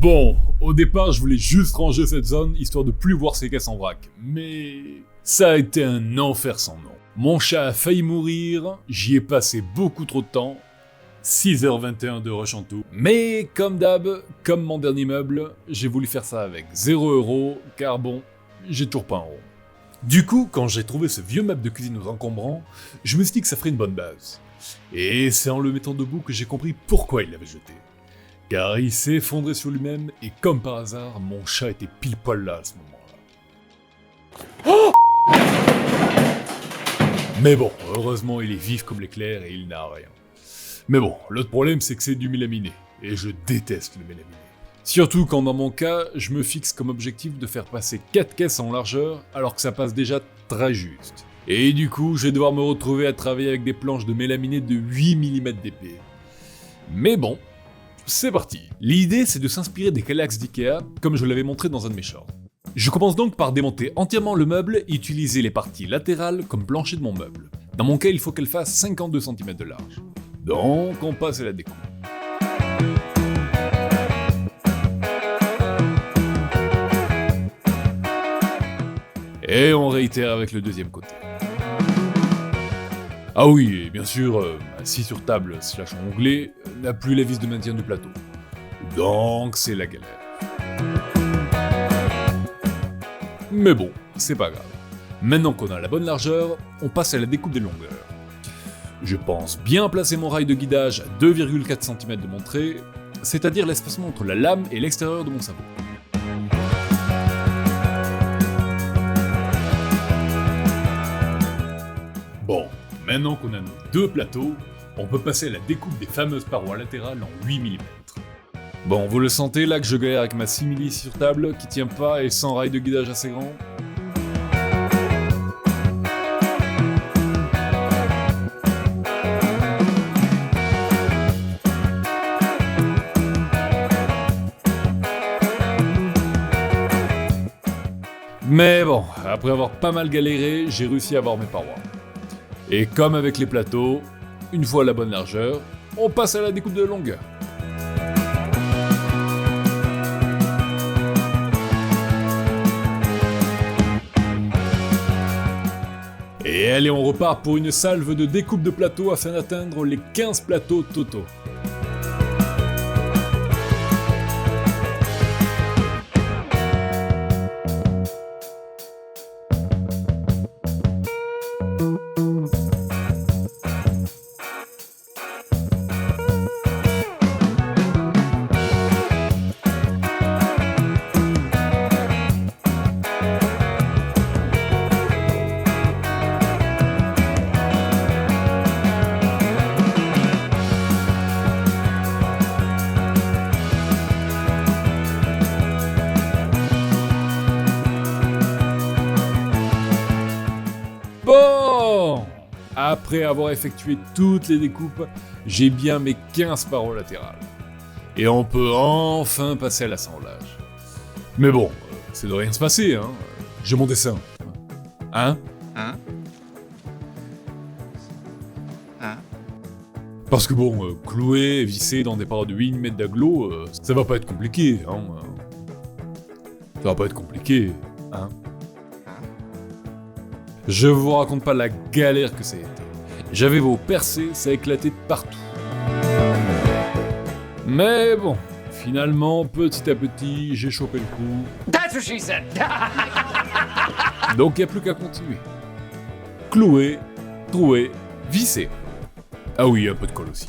Bon, au départ, je voulais juste ranger cette zone, histoire de plus voir ces caisses en vrac. Mais ça a été un enfer sans nom. Mon chat a failli mourir, j'y ai passé beaucoup trop de temps. 6h21 de rush en tout. Mais comme d'hab, comme mon dernier meuble, j'ai voulu faire ça avec 0€, car bon, j'ai toujours pas un rond. Du coup, quand j'ai trouvé ce vieux meuble de cuisine aux encombrants, je me suis dit que ça ferait une bonne base. Et c'est en le mettant debout que j'ai compris pourquoi il l'avait jeté. Car il s'est effondré sur lui-même, et comme par hasard, mon chat était pile poil là à ce moment-là. Oh! Mais bon, heureusement il est vif comme l'éclair et il n'a rien. Mais bon, l'autre problème c'est que c'est du mélaminé, et je déteste le mélaminé. Surtout quand dans mon cas, je me fixe comme objectif de faire passer 4 caisses en largeur, alors que ça passe déjà très juste. Et du coup, je vais devoir me retrouver à travailler avec des planches de mélaminé de 8 mm d'épée. Mais bon, c'est parti. L'idée c'est de s'inspirer des calax d'Ikea, comme je l'avais montré dans un de mes shorts. Je commence donc par démonter entièrement le meuble et utiliser les parties latérales comme plancher de mon meuble. Dans mon cas, il faut qu'elle fasse 52 cm de large. Donc, on passe à la découpe. Et on réitère avec le deuxième côté. Ah oui, et bien sûr, assis sur table / onglet, n'a plus la vis de maintien du plateau. Donc, c'est la galère. Mais bon, c'est pas grave. Maintenant qu'on a la bonne largeur, on passe à la découpe des longueurs. Je pense bien placer mon rail de guidage à 2,4 cm de mon trait, c'est-à-dire l'espacement entre la lame et l'extérieur de mon sabot. Bon, maintenant qu'on a nos deux plateaux, on peut passer à la découpe des fameuses parois latérales en 8 mm. Bon, vous le sentez là que je galère avec ma simili sur table qui tient pas et sans rail de guidage assez grand? Mais bon, après avoir pas mal galéré, j'ai réussi à avoir mes parois. Et comme avec les plateaux, une fois à la bonne largeur, on passe à la découpe de longueur. Et allez, on repart pour une salve de découpe de plateaux afin d'atteindre les 15 plateaux totaux. Bon! Après avoir effectué toutes les découpes, j'ai bien mes 15 parois latérales. Et on peut enfin passer à l'assemblage. Mais bon, c'est de rien se passer, hein. J'ai mon dessin. Hein? Parce que bon, clouer et visser dans des parois de 8 mm d'agglo, ça va pas être compliqué, hein. Ça va pas être compliqué, hein. Je vous raconte pas la galère que ça a été. J'avais beau percer, ça a éclaté de partout. Mais bon, finalement, petit à petit, j'ai chopé le coup. That's what she said. Donc y a plus qu'à continuer. Clouer, trouer, visser. Ah oui, un peu de colle aussi.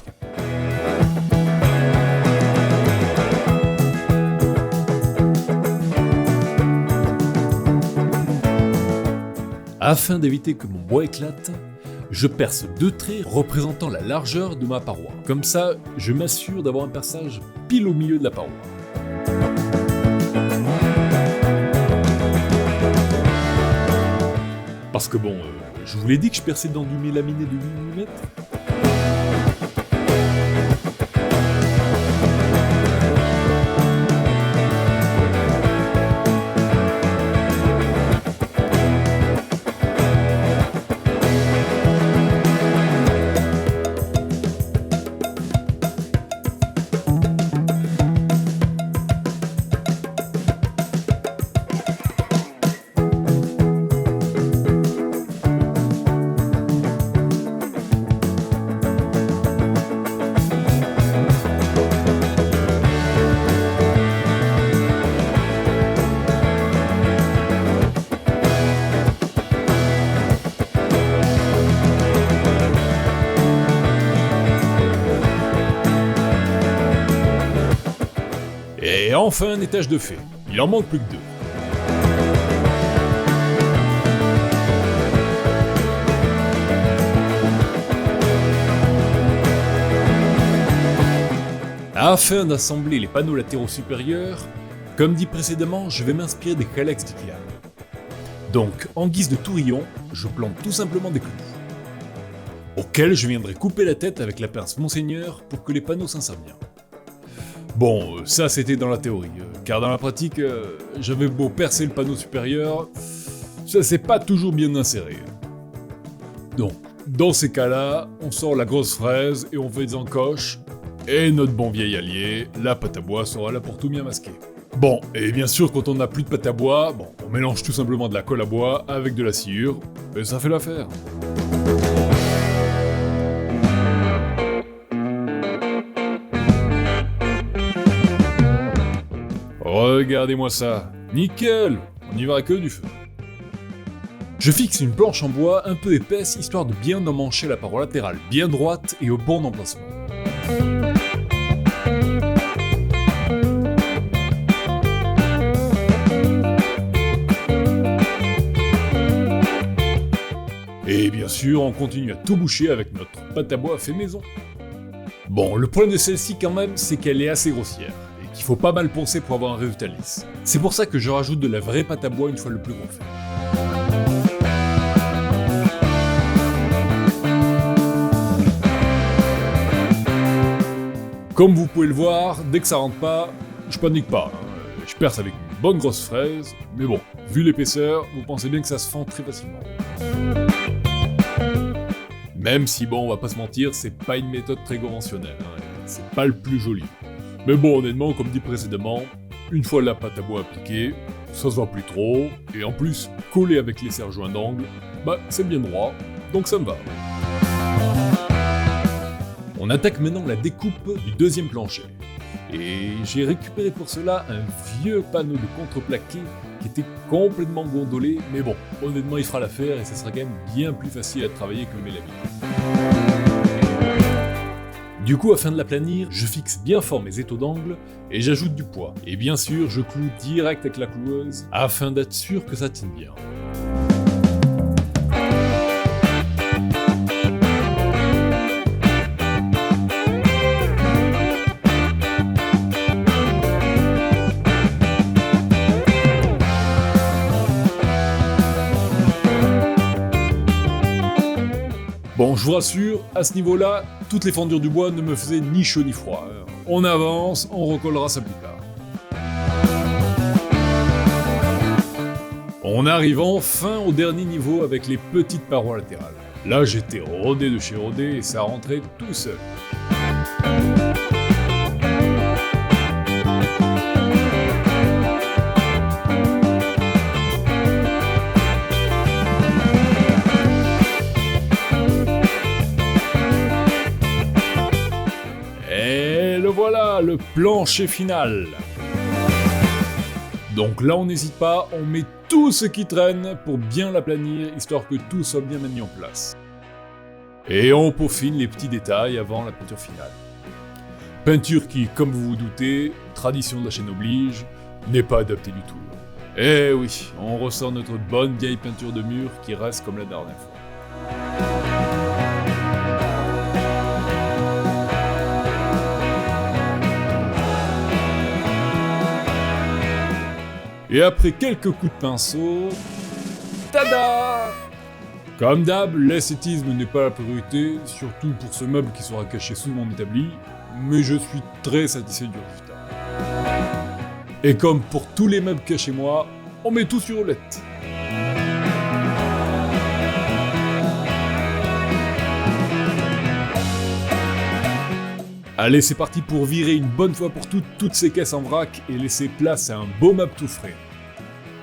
Afin d'éviter que mon bois éclate, je perce 2 traits représentant la largeur de ma paroi. Comme ça, je m'assure d'avoir un perçage pile au milieu de la paroi. Parce que bon, je vous l'ai dit que je perçais dans du mélaminé de 8 mm. Et enfin un étage de fait. Il en manque plus que 2. Afin d'assembler les panneaux latéraux supérieurs, comme dit précédemment, je vais m'inspirer des calyx d'Ikea. Donc, en guise de tourillon, je plante tout simplement des clous, auxquels je viendrai couper la tête avec la pince Monseigneur pour que les panneaux s'insèrent bien. Bon, ça c'était dans la théorie, car dans la pratique, j'avais beau percer le panneau supérieur, ça s'est pas toujours bien inséré. Donc, dans ces cas-là, on sort la grosse fraise et on fait des encoches, et notre bon vieil allié, la pâte à bois, sera là pour tout bien masquer. Bon, et bien sûr, quand on n'a plus de pâte à bois, on mélange tout simplement de la colle à bois avec de la sciure, et ça fait l'affaire. Regardez-moi ça, nickel, on y verra que du feu. Je fixe une planche en bois un peu épaisse, histoire de bien emmancher la paroi latérale bien droite et au bon emplacement. Et bien sûr, on continue à tout boucher avec notre pâte à bois fait maison. Bon, le problème de celle-ci quand même, c'est qu'elle est assez grossière, et qu'il faut pas mal poncer pour avoir un résultat lisse. C'est pour ça que je rajoute de la vraie pâte à bois une fois le plus gros fait. Comme vous pouvez le voir, dès que ça rentre pas, je panique pas. Je perce avec une bonne grosse fraise, mais bon, vu l'épaisseur, vous pensez bien que ça se fend très facilement. Même si bon, on va pas se mentir, c'est pas une méthode très conventionnelle, c'est pas le plus joli. Mais bon, honnêtement, comme dit précédemment, une fois la pâte à bois appliquée, ça se voit plus trop, et en plus, collé avec les serre-joints d'angle, c'est bien droit, donc ça me va. On attaque maintenant la découpe du deuxième plancher. Et j'ai récupéré pour cela un vieux panneau de contreplaqué qui était complètement gondolé, mais bon, honnêtement il fera l'affaire et ça sera quand même bien plus facile à travailler que le mélamine. Du coup, afin de l'aplanir, je fixe bien fort mes étaux d'angle et j'ajoute du poids. Et bien sûr, je cloue direct avec la cloueuse afin d'être sûr que ça tienne bien. Bon, je vous rassure, à ce niveau-là, toutes les fendures du bois ne me faisaient ni chaud ni froid. On avance, on recollera ça plus tard. On arrive enfin au dernier niveau avec les petites parois latérales. Là, j'étais rodé de chez rodé et ça rentrait tout seul. Voilà le plancher final. Donc là on n'hésite pas, on met tout ce qui traîne pour bien l'aplanir, histoire que tout soit bien mis en place. Et on peaufine les petits détails avant la peinture finale. Peinture qui, comme vous vous doutez, tradition de la chaîne oblige, n'est pas adaptée du tout. Eh oui, on ressort notre bonne vieille peinture de mur qui reste comme la dernière fois. Et après quelques coups de pinceau, tada! Comme d'hab, l'esthétisme n'est pas la priorité, surtout pour ce meuble qui sera caché sous mon établi, mais je suis très satisfait du résultat. Et comme pour tous les meubles qu'il y a chez moi, on met tout sur roulette. Allez, c'est parti pour virer une bonne fois pour toutes ces caisses en vrac et laisser place à un beau meuble tout frais.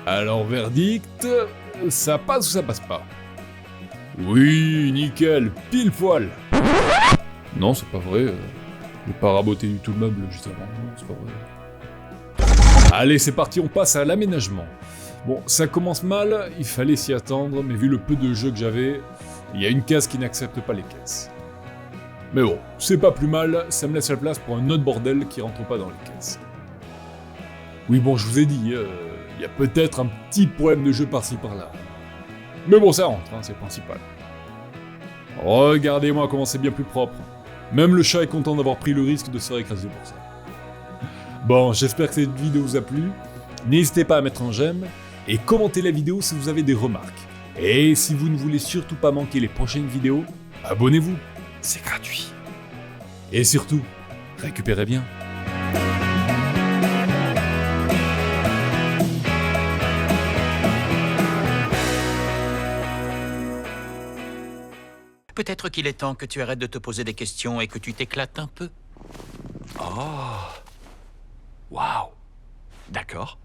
Alors, verdict, ça passe ou ça passe pas? Oui, nickel, pile poil. Non, c'est pas vrai. J'ai pas raboté du tout le meuble juste avant. Non, c'est pas vrai. Allez, c'est parti, on passe à l'aménagement. Bon, ça commence mal, il fallait s'y attendre, mais vu le peu de jeux que j'avais, il y a une case qui n'accepte pas les caisses. Mais bon, c'est pas plus mal, ça me laisse la place pour un autre bordel qui rentre pas dans les caisses. Oui, bon, je vous ai dit, il y a peut-être un petit problème de jeu par-ci par-là. Mais bon, ça rentre, hein, c'est le principal. Regardez-moi comment c'est bien plus propre. Même le chat est content d'avoir pris le risque de se faire écraser pour ça. Bon, j'espère que cette vidéo vous a plu. N'hésitez pas à mettre un j'aime et commentez la vidéo si vous avez des remarques. Et si vous ne voulez surtout pas manquer les prochaines vidéos, abonnez-vous, c'est gratuit. Et surtout, récupérez bien. Peut-être qu'il est temps que tu arrêtes de te poser des questions et que tu t'éclates un peu. Oh. Waouh. D'accord.